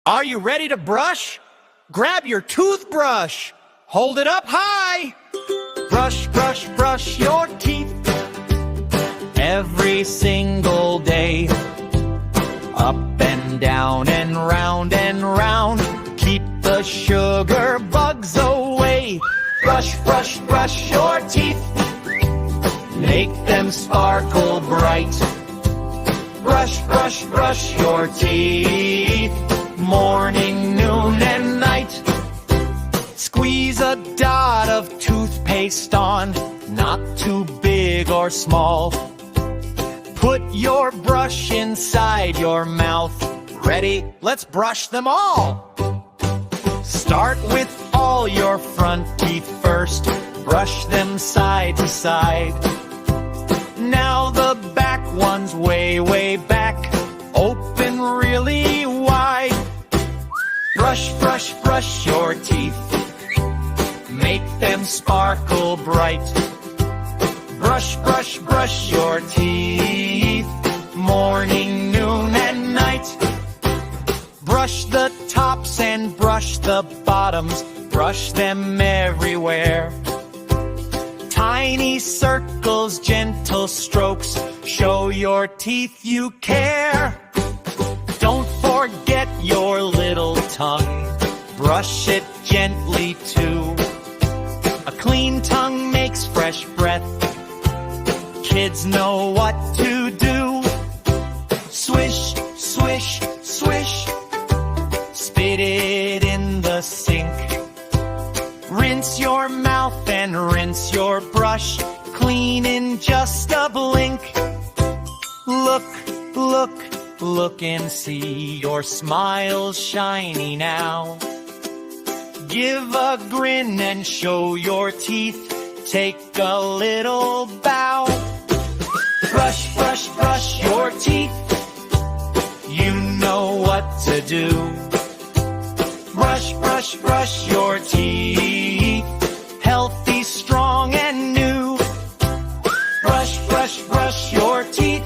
Are you ready to brush? Grab your toothbrush. Hold it up high. Brush, brush, brush your teeth every single day. Up and down and round and round. Keep the sugar bugs away. Brush, brush, brush your teeth. Make them sparkle bright. Brush, brush, brush your teeth. Morning, noon, and night. Squeeze a dot of toothpaste on, not too big or small. Put your brush inside your mouth. Ready? Let's brush them all. Start with all your front teeth first. Brush them side to side. Now the back ones way, way back. Open really wide. Brush, brush, brush your teeth. Make them sparkle bright. Brush, brush, brush your teeth. Morning, noon, and night. Brush the tops and brush the bottoms. Brush them everywhere. Tiny circles, gentle strokes. Show your teeth you care. Don't forget your little tongue. Brush it gently too. A clean tongue makes fresh breath. Kids know what to do. Swish, swish, swish. Spit it in the sink. Rinse your mouth and rinse your brush. Clean in just a blink. Look, look, look and see your smile shiny now. Give a grin and show your teeth. Take a little bow. Brush, brush, brush your teeth. You know what to do. Brush, brush, brush your teeth. Healthy, strong, and new. Brush, brush, brush your teeth.